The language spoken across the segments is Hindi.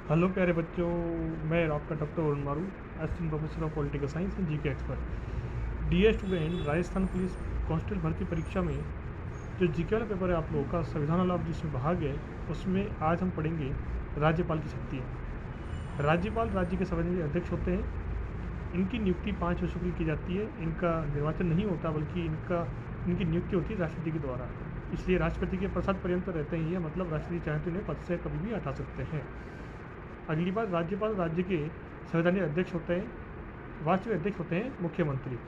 हेलो प्यारे बच्चों, मैं आपका doctor Varun Maru, assistant professor of political science and GK expert. Dear student, Rajasthan police constable भर्ती परीक्षा में जो जीके वाला पेपर है आप लोगों का, संविधान लाभ जिसमें भाग है, उसमें आज हम पढ़ेंगे राज्यपाल की शक्तियाँ। राज्यपाल राज्य के संवैधानिक अध्यक्ष होते हैं। इनकी नियुक्ति 5 वर्षों के लिए की जाती है। इनका निर्वाचन नहीं होता, बल्कि इनकी नियुक्ति होती है राष्ट्रपति के द्वारा। इसलिए राष्ट्रपति के प्रसाद पर्यंत रहते ही है, मतलब राष्ट्रपति चाहे तो इन्हें पद से कभी भी हटा सकते हैं। अगली बात, राज्यपाल राज्य के संवैधानिक अध्यक्ष होते हैं। वास्तविक अध्यक्ष होते हैं मुख्यमंत्री।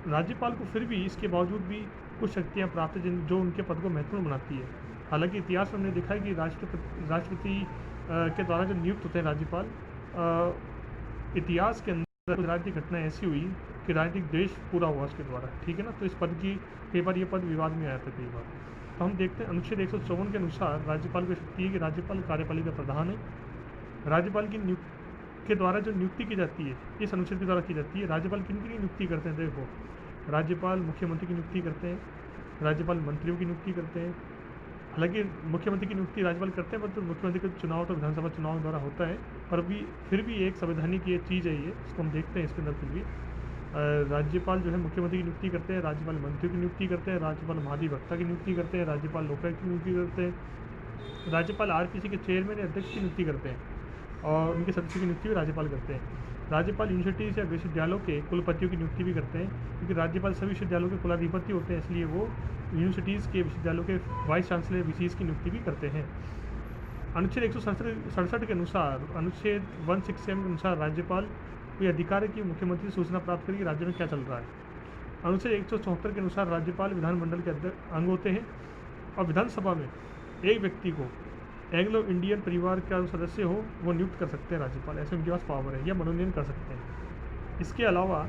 राज्यपाल को फिर भी इसके बावजूद भी कुछ शक्तियाँ प्राप्त हैं जो उनके पद को महत्वपूर्ण बनाती है। हालांकि इतिहास में हमने देखा है कि राष्ट्रपति के द्वारा जो नियुक्त होते हैं राज्यपाल, इतिहास के अंदर कुछ राजनीतिक घटनाएं ऐसी हुई कि राजनीतिक द्वेष पूरा हुआ उसके द्वारा, ठीक है ना। तो इस पद की कई बार ये पद विवाद में आया था कई बार। तो हम देखते हैं अनुच्छेद 154 के अनुसार राज्यपाल को शक्ति है कि राज्यपाल कार्यपालिका प्रधान है। राज्यपाल की के द्वारा जो नियुक्ति की जाती है, इस अनुच्छेद के द्वारा की जाती है। राज्यपाल किन की नियुक्ति करते हैं? देखो, राज्यपाल मुख्यमंत्री की नियुक्ति करते हैं, राज्यपाल मंत्रियों की नियुक्ति करते हैं। हालांकि मुख्यमंत्री की नियुक्ति राज्यपाल करते हैं, पर तो मुख्यमंत्री का चुनाव तो विधानसभा चुनाव द्वारा होता है। पर फिर भी एक संवैधानिक ये चीज़ है, ये इसको हम देखते हैं इसके अंदर। फिर भी राज्यपाल जो है मुख्यमंत्री की नियुक्ति करते हैं, राज्यपाल मंत्रियों की नियुक्ति करते हैं, राज्यपाल महाधिवक्ता की नियुक्ति करते हैं, राज्यपाल लोकायुक्त की नियुक्ति करते हैं, राज्यपाल आरपीसी के चेयरमैन या अध्यक्ष की नियुक्ति करते हैं, और उनके सदस्य की नियुक्ति भी राज्यपाल करते हैं। राज्यपाल यूनिवर्सिटीज़ या विश्वविद्यालयों के कुलपतियों की नियुक्ति भी करते हैं, क्योंकि राज्यपाल सभी विश्वविद्यालयों के कुलाधिपति होते हैं, इसलिए वो यूनिवर्सिटीज़ के विश्वविद्यालयों के वाइस चांसलर वीसीज की नियुक्ति भी करते हैं। अनुच्छेद 167 के अनुसार, अनुच्छेद 167 के अनुसार राज्यपाल को अधिकार है कि मुख्यमंत्री से सूचना प्राप्त करेगी राज्य में क्या चल रहा है। अनुच्छेद 174 के अनुसार राज्यपाल विधानमंडल के अंग होते हैं, और विधानसभा में एक व्यक्ति को एंग्लो इंडियन परिवार का जो सदस्य हो वो नियुक्त कर सकते हैं राज्यपाल, ऐसे उनके पास पावर है, या मनोनयन कर सकते हैं। इसके अलावा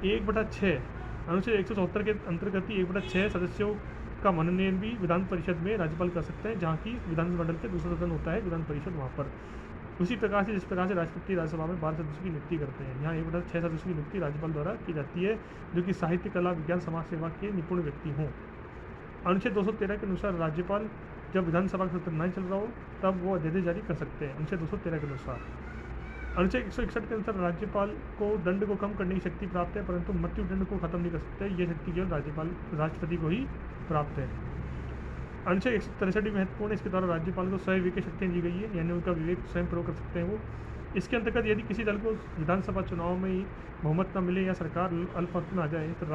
1/6 अनुच्छेद 174 के अंतर्गत ही 1/6 सदस्यों का मनोनयन भी विधान परिषद में राज्यपाल कर सकते हैं, जहाँ की विधानमंडल के दूसरा सदन होता है विधान परिषद, वहाँ पर। उसी प्रकार से जिस प्रकार से राष्ट्रपति राज्यसभा में 12 सदस्यों की नियुक्ति करते हैं, यहाँ 1/6 सदस्यों की नियुक्ति राज्यपाल द्वारा की जाती है, जो कि साहित्य, कला, विज्ञान, समाज सेवा के निपुण व्यक्ति हों। अनुच्छेद 213 के अनुसार राज्यपाल जब विधानसभा का सत्र नहीं चल रहा हो तब वो अध्यादेश जारी कर सकते हैं, अनुच्छेद 213 के अनुसार। अनुच्छेद 161 के अनुसार राज्यपाल को दंड को कम करने की शक्ति प्राप्त है, परंतु मृत्यु दंड को खत्म नहीं कर सकते। ये शक्ति केवल राष्ट्रपति को ही प्राप्त है। अनुच्छेद 163 भी महत्वपूर्ण है। इसके द्वारा राज्यपाल को स्वयं विवेक शक्तियाँ दी गई है, यानी उनका विवेक स्वयं प्रयोग कर सकते हैं वो। इसके अंतर्गत यदि किसी दल को विधानसभा चुनाव में बहुमत न मिले या सरकार अल्पमत में आ जाए, तो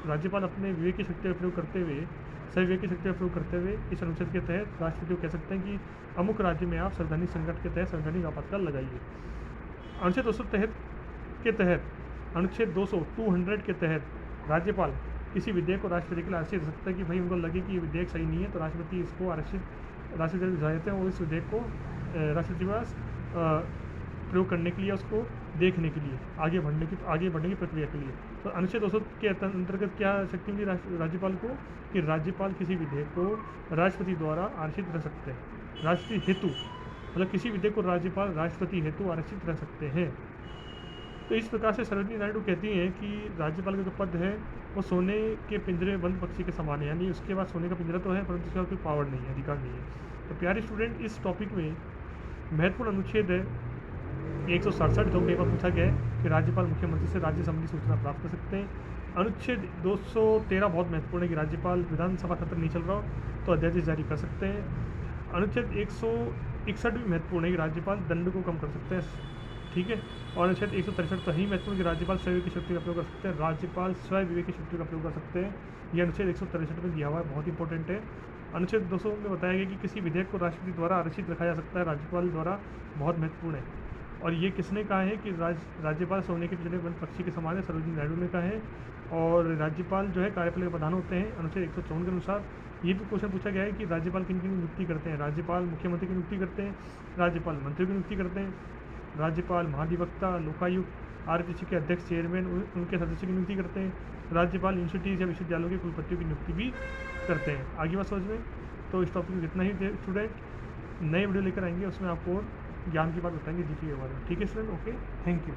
राज्यपाल अपने विवेक की शक्ति का प्रयोग करते हुए, सही विवेक की शक्ति का प्रयोग करते हुए इस अनुच्छेद के तहत राष्ट्रपति को कह सकते हैं कि अमुक राज्य में आप संवैधानिक संकट के तहत संवैधानिक आपातकाल लगाइए। अनुच्छेद 200 के तहत, अनुच्छेद 200 के तहत राज्यपाल किसी विधेयक को राष्ट्रपति के लिए आरक्षित कर सकता है कि भाई उनको लगे कि ये विधेयक सही नहीं है, तो राष्ट्रपति इसको राष्ट्रपति भिजा देते हैं, और इस विधेयक को राष्ट्रपति के पास प्रयोग करने के लिए, उसको देखने के लिए, आगे बढ़ने की प्रक्रिया के लिए। तो अनुच्छेद 200 के अंतर्गत क्या शक्ति मिली राज्यपाल को, कि राज्यपाल किसी विधेयक को राष्ट्रपति द्वारा आरक्षित कर सकते हैं, राष्ट्रपति हेतु, मतलब किसी विधेयक को राज्यपाल राष्ट्रपति हेतु आरक्षित कर सकते हैं। तो इस प्रकार से सरोजिनी नायडू कहती हैं कि राज्यपाल का जो पद है वो सोने के पिंजरे में बंद पक्षी के समान है, यानी उसके बाद सोने का पिंजरा तो है, परंतु उसके बाद कोई पावर नहीं है, अधिकार नहीं है। तो प्यारे स्टूडेंट, इस टॉपिक में महत्वपूर्ण अनुच्छेद है 167, जो कई बार पूछा गया है कि राज्यपाल मुख्यमंत्री से राज्य संबंधी सूचना प्राप्त कर सकते हैं। अनुच्छेद 213 बहुत महत्वपूर्ण है कि राज्यपाल विधानसभा सत्र नहीं चल रहा हो तो अध्यादेश जारी कर सकते हैं। अनुच्छेद 161 भी महत्वपूर्ण है कि राज्यपाल दंड को कम कर सकते हैं, ठीक है। और अनुच्छेद 163 तो ही महत्वपूर्ण कि राज्यपाल स्वयं विवेक की शक्ति का प्रयोग कर सकते हैं, राज्यपाल स्वयं विवेक की शक्ति का प्रयोग कर सकते हैं। यह अनुच्छेद 163 में दिया हुआ है, बहुत इंपॉर्टेंट है। अनुच्छेद 200 में बताया गया कि किसी विधेयक को राष्ट्रपति द्वारा आरक्षित रखा जा सकता है राज्यपाल द्वारा, बहुत महत्वपूर्ण है। और ये किसने कहा है कि राज्यपाल सोने के पिंजरे बंद पक्षी के समान है? सरोजिनी नायडू ने कहा है। और राज्यपाल जो है कार्यपालिका प्रधान होते हैं अनुच्छेद 154 के अनुसार। ये भी क्वेश्चन पूछा गया है कि राज्यपाल किन किन नियुक्ति करते हैं? राज्यपाल मुख्यमंत्री की नियुक्ति करते हैं, राज्यपाल मंत्री की नियुक्ति करते हैं, राज्यपाल महाधिवक्ता, लोकायुक्त, आरपीसी के अध्यक्ष, चेयरमैन, उनके सदस्य की नियुक्ति करते हैं, राज्यपाल यूनिवर्सिटीज़ या विश्वविद्यालयों के कुलपतियों की नियुक्ति भी करते हैं। आगे बात समझ में? तो इस टॉपिक में जितना ही स्टूडेंट, नए वीडियो लेकर आएंगे उसमें आपको ज्ञान की बात बताएंगे जीके के बारे में, ठीक है स्टूडेंट? Okay, thank you.